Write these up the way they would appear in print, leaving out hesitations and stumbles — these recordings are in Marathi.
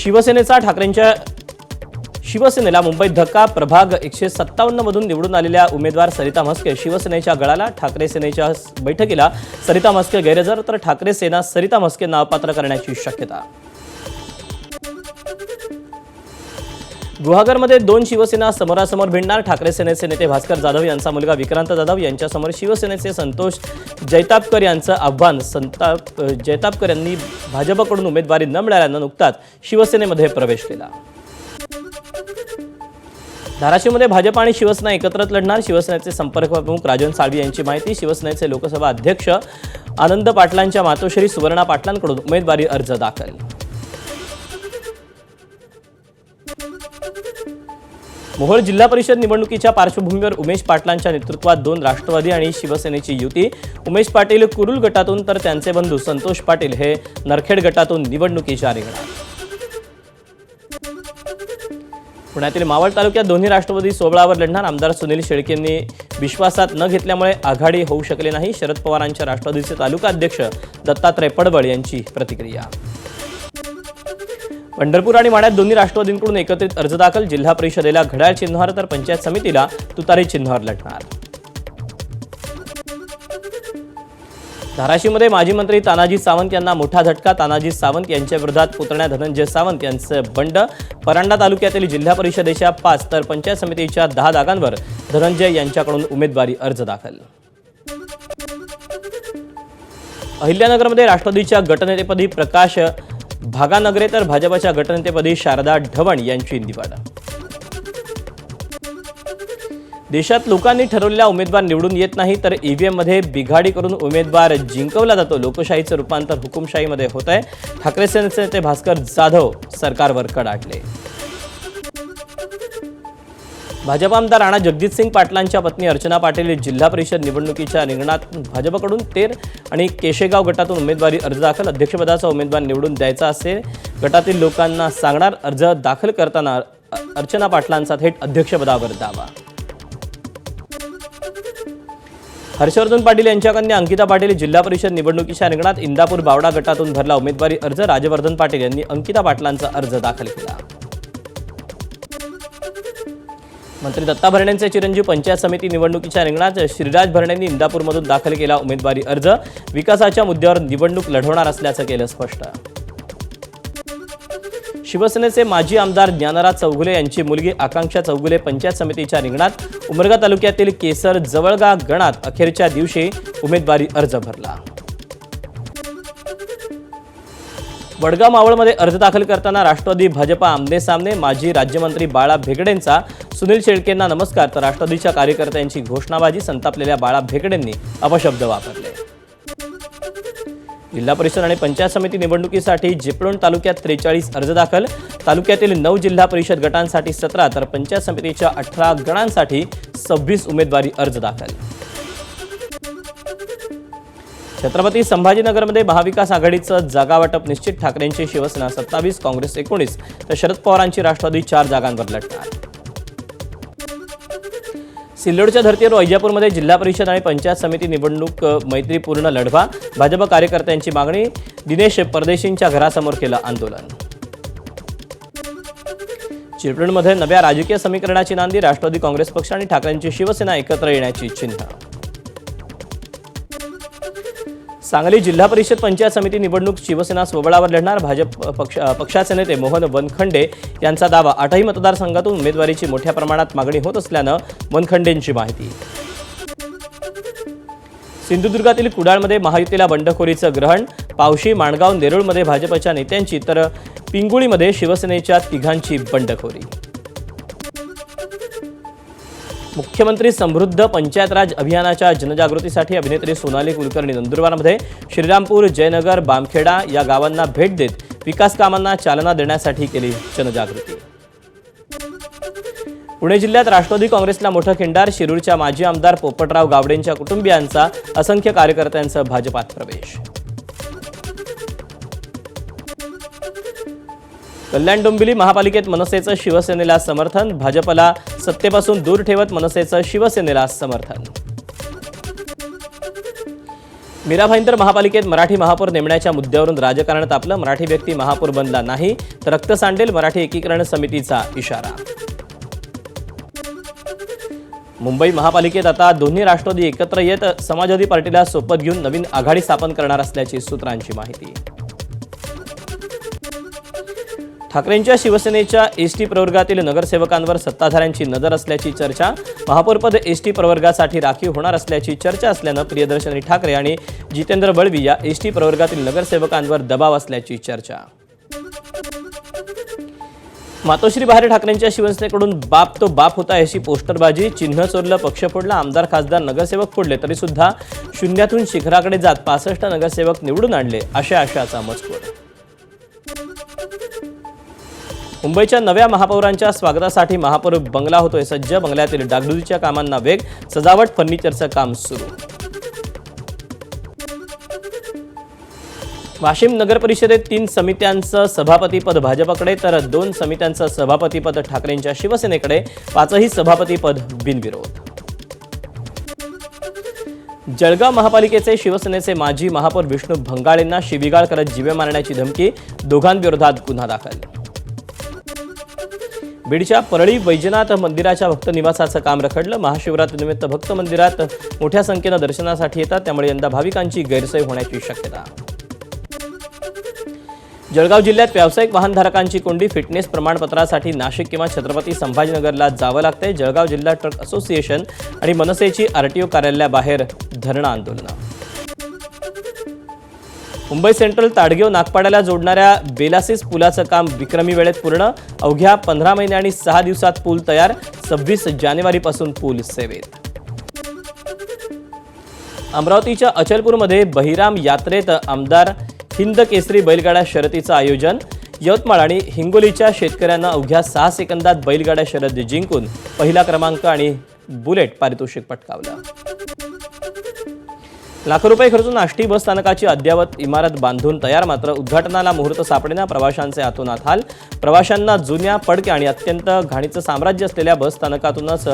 शिवसेनेचा ठाकरेंच्या शिवसेनेला मुंबईत धक्का। प्रभाग 157 मधून निवडून आलेल्या उमेदवार सरिता म्हस्के शिवसेनेच्या गळाला। ठाकरे सेनेच्या बैठकीला सरिता म्हस्के गैरहजर, तर ठाकरे सेना सरिता म्हस्के नावपात्र करण्याची शक्यता। गुहागरमध्ये 2 शिवसेना समोरासमोर भिडणार। ठाकरे सेनेचे नेते भास्कर जाधव यांचा मुलगा विक्रांत जाधव यांच्यासमोर शिवसेनेचे संतोष जैतापकर यांचं आव्हान। जैतापकर यांनी भाजपकडून उमेदवारी न मिळाल्यानं नुकताच शिवसेनेमध्ये प्रवेश केला। धाराशिवमध्ये भाजप आणि शिवसेना एकत्रच लढणार। शिवसेनेचे संपर्क प्रमुख राजन साळवी यांची माहिती। शिवसेनेचे लोकसभा अध्यक्ष आनंद पाटलांच्या मातोश्री सुवर्णा पाटलांकडून उमेदवारी अर्ज दाखल। मोहोळ जिल्हा परिषद निवडणुकीच्या पार्श्वभूमीवर उमेश पाटलांच्या नेतृत्वात 2 राष्ट्रवादी आणि शिवसेनेची युती। उमेश पाटील कुरुल गटातून, तर त्यांचे बंधू संतोष पाटील हे नरखेड गटातून निवडणुकीच्या रिंगणात। पुण्यातील मावळ तालुक्यात दोन्ही राष्ट्रवादी सोबळावर लढणार। आमदार सुनील शेळकेंनी विश्वासात न घेतल्यामुळे आघाडी होऊ शकले नाही। शरद पवारांच्या राष्ट्रवादीचे तालुका अध्यक्ष दत्तात्रय पडवळ यांची प्रतिक्रिया। पंढरपूर आणि माढ्यात दोन्ही राष्ट्रवादींकडून एकत्रित अर्ज दाखल। जिल्हा परिषदेला घड्याळ चिन्हावर, तर पंचायत समितीला तुतारी चिन्हावर लढणार। धाराशिवमध्ये माजी मंत्री तानाजी सावंत यांना मोठा झटका। तानाजी सावंत यांच्या विरोधात पुतण्या धनंजय सावंत यांचं बंड। परांडा तालुक्यातील जिल्हा परिषदेच्या 5 तर पंचायत समितीच्या 10 जागांवर धनंजय यांच्याकडून उमेदवारी अर्ज दाखल। अहिल्यानगरमध्ये राष्ट्रवादीच्या गटनेतेपदी प्रकाश भागानगरे, तर भाजपच्या गटनेतेपदी शारदा ढवण यांची निवड। देशात लोकांनी ठरवलेला उमेदवार निवडून येत नाही, तर ईव्हीएम मध्ये बिघाडी करून उमेदवार जिंकवला जातो। लोकशाहीचं रूपांतर हुकुमशाहीमध्ये होत आहे। ठाकरे सेनेचे नेते भास्कर जाधव सरकारवर कडाडले। भाजप आमदार राणा जगजितसिंग पाटलांच्या पत्नी अर्चना पाटील जिल्हा परिषद निवडणुकीच्या रिंगणात। भाजपकडून तेर आणि केशेगाव गटातून उमेदवारी अर्ज दाखल। अध्यक्षपदाचा उमेदवार निवडून द्यायचा असेल गटातील लोकांना सांगणार। अर्ज दाखल करताना अर्चना पाटलांचा थेट अध्यक्षपदावर दावा। हर्षवर्धन पाटील यांच्या कन्या अंकिता पाटील जिल्हा परिषद निवडणुकीच्या रिंगणात। इंदापूर बावडा गटातून भरला उमेदवारी अर्ज। राजवर्धन पाटील यांनी अंकिता पाटलांचा अर्ज दाखल केला। मंत्री दत्ता भरणेंचे चिरंजीव पंचायत समिती निवडणुकीच्या रिंगणात। श्रीराज भरणेंनी इंदापूरमधून दाखल केला उमेदवारी अर्ज। विकासाच्या मुद्द्यावर निवडणूक लढवणार असल्याचं केलं स्पष्ट। शिवसेनेचे माजी आमदार ज्ञानराज चौगुले यांची मुलगी आकांक्षा चौगुले पंचायत समितीच्या रिंगणात। उमरगा तालुक्यातील केसर जवळगा गणात अखेरच्या दिवशी उमेदवारी अर्ज भरला। वडगाव मावळमध्ये अर्ज दाखल करताना राष्ट्रवादी भाजपा आमने सामने। माजी राज्यमंत्री बाळा भेगडेंचा सुनील शेळकेंना नमस्कार, तर राष्ट्रवादीच्या कार्यकर्त्यांची घोषणाबाजी। संतापलेल्या बाळा भेगडेंनी अपशब्द वापरले। जिल्हा परिषद आणि पंचायत समिती निवडणुकीसाठी चिपळूण तालुक्यात 43 अर्ज दाखल। तालुक्यातील 9 जिल्हा परिषद गटांसाठी 17 तर पंचायत समितीच्या 18 गणांसाठी 26 उमेदवारी अर्ज दाखल। छत्रपती संभाजीनगरमध्ये महाविकास आघाडीचं जागा वाटप निश्चित। ठाकरेंची शिवसेना 27, काँग्रेस 19 तर शरद पवारांची राष्ट्रवादी 4 जागांवर लढणार। सिल्लोडच्या धर्तीवर वैजापूरमध्ये जिल्हा परिषद आणि पंचायत समिती निवडणूक मैत्रीपूर्ण लढवा। भाजप कार्यकर्त्यांची मागणी। दिनेश परदेशींच्या घरासमोर केलं आंदोलन। चिपळूणमध्ये नव्या राजकीय समीकरणाची नांदी। राष्ट्रवादी काँग्रेस पक्ष आणि ठाकरेंची शिवसेना एकत्र येण्याची चिन्ह। सांगली जिल्हा परिषद पंचायत समिती निवडणूक शिवसेना सोबळावर लढणार। भाजप पक्षाचे नेते मोहन वनखंडे यांचा दावा। 8ही मतदारसंघातून उमेदवारीची मोठ्या प्रमाणात मागणी होत असल्यानं वनखंडेंची माहिती। सिंधुदुर्गातील कुडाळमध्ये महायुतीला बंडखोरीचं ग्रहण। पावशी, माणगाव, नेरुळमध्ये भाजपच्या नेत्यांची, तर पिंगुळीमध्ये शिवसेनेच्या 3घांची बंडखोरी। मुख्यमंत्री समृद्ध पंचायत राज अभियानाच्या जनजागृतीसाठी अभिनेत्री सोनाली कुलकर्णी नंदुरबारमध्ये। श्रीरामपूर, जयनगर, बामखेडा या गावांना भेट देत विकास कामांना चालना देण्यासाठी केली जनजागृती। पुणे जिल्ह्यात राष्ट्रवादी काँग्रेसला मोठं खिंडार। शिरूरच्या माजी आमदार पोपटराव गावडेंच्या कुटुंबियांचा असंख्य कार्यकर्त्यांचा भाजपात प्रवेश। कल्याण डोंबिवली महापालिकेत मनसेचं शिवसेनेला समर्थन। भाजपला सत्तेपासून दूर ठेवत मनसेचं शिवसेनेला समर्थन। मीरा भाईंदर महापालिकेत मराठी महापौर नेमण्याच्या मुद्द्यावरून राजकारण तापलं. मराठी व्यक्ती महापौर बनला नाही तर रक्त सांडेल, मराठी एकीकरण समितीचा इशारा. मुंबई महापालिकेत आता दोन्ही राष्ट्रवादी एकत्र येत समाजवादी पार्टीला सोबत घेऊन नवीन आघाडी स्थापन करणार असल्याची सूत्रांची माहिती. ठाकरेंच्या शिवसेनेच्या एसटी प्रवर्गातील नगरसेवकांवर सत्ताधाऱ्यांची नजर असल्याची चर्चा. महापौरपद एसटी प्रवर्गासाठी राखीव होणार असल्याची चर्चा असल्यानं प्रियदर्शनी ठाकरे आणि जितेंद्र बळवी या एसटी प्रवर्गातील नगरसेवकांवर दबाव असल्याची चर्चा. मातोश्री बाहेर ठाकरेंच्या शिवसेनेकडून बाप तो बाप होता अशी पोस्टरबाजी. चिन्ह चोरलं, पक्ष फोडला, आमदार खासदार नगरसेवक फोडले तरी सुद्धा शून्यातून शिखराकडे जात 65 नगरसेवक निवडून आणले अशा आशाचा मजकूर. मुंबईच्या नव्या महापौरांच्या स्वागतासाठी महापौर बंगला होतोय सज्ज. बंगल्यातील डागडुजीच्या कामांना वेग, सजावट फर्निचरचं काम सुरू. वाशिम नगर परिषदेत 3 समित्यांचं सभापतीपद भाजपकडे तर 2 समित्यांचं सभापतीपद ठाकरेंच्या शिवसेनेकडे. 5ही सभापतीपद बिनविरोध. जळगाव महापालिकेचे शिवसेनेचे माजी महापौर विष्णू भंगाळेंना शिवीगाळ करत जीवे मारण्याची धमकी. दोघांविरोधात गुन्हा दाखल. बीडच्या परळी वैजनाथ मंदिराच्या भक्त निवासाचं काम रखडलं. महाशिवरात्रीनिमित्त भक्त मंदिरात मोठ्या संख्येनं दर्शनासाठी येतात, त्यामुळे यंदा भाविकांची गैरसोय होण्याची शक्यता. जळगाव जिल्ह्यात व्यावसायिक वाहनधारकांची कोंडी. फिटनेस प्रमाणपत्रासाठी नाशिक किंवा छत्रपती संभाजीनगरला जावं लागतंय. जळगाव जिल्हा ट्रक असोसिएशन आणि मनसेची आरटीओ कार्यालयाबाहेर धरणं आंदोलनं. मुंबई सेंट्रल ताडगेव नागपाड्याला जोडणाऱ्या बेलासिस पुलाचं काम विक्रमी वेळेत पूर्ण. अवघ्या 15 महिने आणि 6 दिवसात पूल तयार. 26 जानेवारीपासून पूल सेवेत. अमरावतीच्या अचलपूरमध्ये बहिराम यात्रेत आमदार हिंद केसरी बैलगाडा शर्यतीचं आयोजन. यवतमाळ आणि हिंगोलीच्या शेतकऱ्यांना अवघ्या 6 सेकंदात बैलगाडा शर्यत जिंकून पहिला क्रमांक आणि बुलेट पारितोषिक पटकावलं. लाखो रुपये खर्चून आष्टी बस स्थानकाची अद्ययावत इमारत बांधून तयार, मात्र उद्घाटनाला मुहूर्त सापडेना. प्रवाशांचे आतोनात हाल. प्रवाशांना जुन्या, पडक्या आणि अत्यंत घाणीचं साम्राज्य असलेल्या बस स्थानकातूनच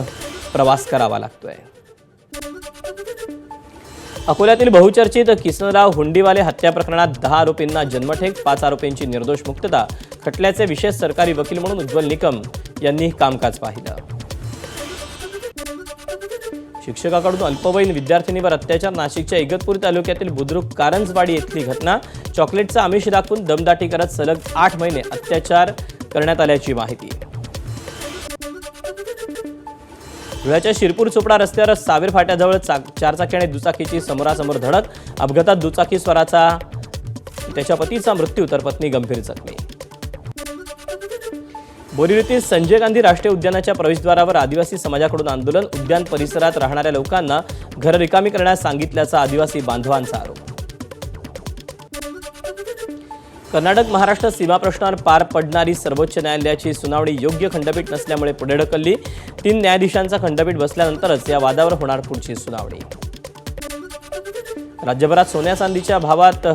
प्रवास करावा लागतोय. अकोल्यातील बहुचर्चित किसनराव हुंडीवाले हत्या प्रकरणात 10 आरोपींना जन्मठेप, 5 आरोपींची निर्दोष मुक्तता. खटल्याचे विशेष सरकारी वकील म्हणून उज्ज्वल निकम यांनी कामकाज पाहिलं. शिक्षकाकडून अल्पवयीन विद्यार्थिनीवर अत्याचार. नाशिकच्या इगतपुरी तालुक्यातील बुद्रुक कारंजवाडी येथील घटना. चॉकलेटचं आमिष दाखवून दमदाटी करत सलग 8 महिने अत्याचार करण्यात आल्याची माहिती. धुळ्याच्या शिरपूर चोपडा रस्त्यावर सावेर फाट्याजवळ 4 चाकी आणि दुचाकीची समोरासमोर धडक. अपघातात दुचाकी स्वाराचा त्याच्या पतीचा मृत्यू तर पत्नी गंभीर जखमी. बोरिवलीतील संजय गांधी राष्ट्रीय उद्यानाच्या प्रवेशद्वारावर आदिवासी समाजाकडून आंदोलन. उद्यान परिसरात राहणाऱ्या लोकांना घर रिकामी करण्यास सांगितल्याचा आदिवासी बांधवांचा आरोप. कर्नाटक महाराष्ट्र सीमा प्रश्नावर पार पडणारी सर्वोच्च न्यायालयाची सुनावणी योग्य खंडपीठ नसल्यामुळे पुढे ढकलली. 3 न्यायाधीशांचा खंडपीठ बसल्यानंतरच या वादावर होणार पुढची सुनावणी. राज्यभरात सोन्या चांदीच्या भावात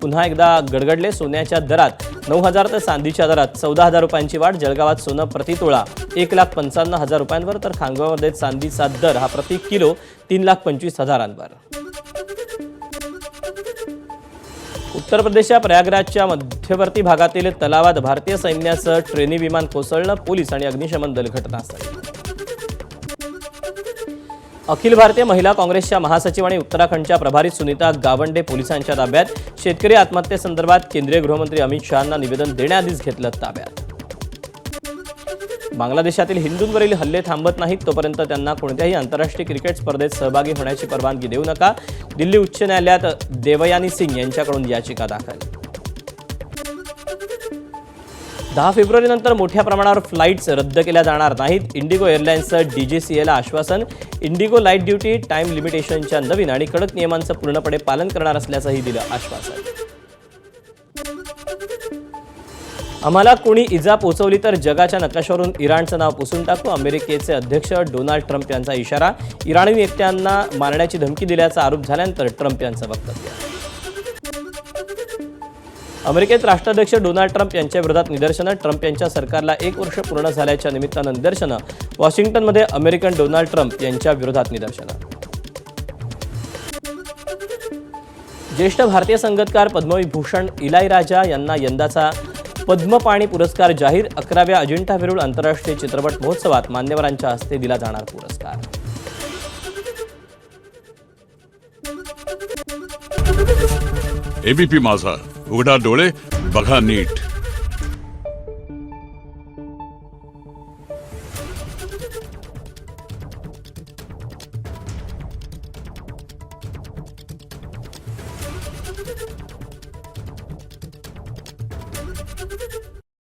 पुन्हा एकदा गडगडले. सोन्याच्या दरात 9,000 तर चांदीच्या दरात 14,000 रुपयांची वाढ. जळगावात सोनं प्रतितोळा 1,55,000 रुपयांवर तर खांडगावमध्ये चांदीचा दर हा प्रति किलो 3,25,000वर. उत्तर प्रदेशच्या प्रयागराजच्या मध्यवर्ती भागातील तलावात भारतीय सैन्याचं ट्रेनी विमान कोसळलं. पोलीस आणि अग्निशमन दल घटनास्थळी. अखिल भारतीय महिला काँग्रेसच्या महासचिव आणि उत्तराखंडच्या प्रभारी सुनीता गावंडे पोलिसांच्या ताब्यात. शेतकरी आत्महत्येसंदर्भात केंद्रीय गृहमंत्री अमित शहांना निवेदन देण्याआधीच घेतलं ताब्यात. बांगलादेशातील हिंदूंवरील हल्ले थांबत नाहीत तोपर्यंत त्यांना कोणत्याही आंतरराष्ट्रीय क्रिकेट स्पर्धेत सहभागी होण्याची परवानगी देऊ नका. दिल्ली उच्च न्यायालयात देवयानी सिंग यांच्याकडून याचिका दाखल. 10 फेब्रुवारीनंतर मोठ्या प्रमाणावर फ्लाईट्स रद्द केल्या जाणार नाहीत. इंडिगो एअरलाईन्सचं DGCAला आश्वासन. इंडिगो लाईट ड्युटी टाईम लिमिटेशनच्या नवीन आणि कडक नियमांचं पूर्णपणे पालन करणार असल्याचंही दिलं आश्वासन. आम्हाला कोणी इजा पोचवली तर जगाच्या नकाशावरून इराणचं नाव पुसून टाकू. अमेरिकेचे अध्यक्ष डोनाल्ड ट्रम्प यांचा इशारा. इराणी नेत्यांना मारण्याची धमकी दिल्याचा आरोप झाल्यानंतर ट्रम्प यांचं वक्तव्य. अमेरिकेत राष्ट्राध्यक्ष डोनाल्ड ट्रम्प यांच्या विरोधात निदर्शनं. ट्रम्प यांच्या सरकारला 1 वर्ष पूर्ण झाल्याच्या निमित्तानं निदर्शनं. वॉशिंग्टनमध्ये अमेरिकन डोनाल्ड ट्रम्प यांच्या विरोधात निदर्शनं. ज्येष्ठ भारतीय संगीतकार पद्मविभूषण इलाईराजा यांना यंदाचा पद्मपाणी पुरस्कार जाहीर. 11व्या अजिंठा वेरूळ आंतरराष्ट्रीय चित्रपट महोत्सवात मान्यवरांच्या हस्ते दिला जाणार पुरस्कार. एबीपी माझा, उघडा डोळे बघा नीट.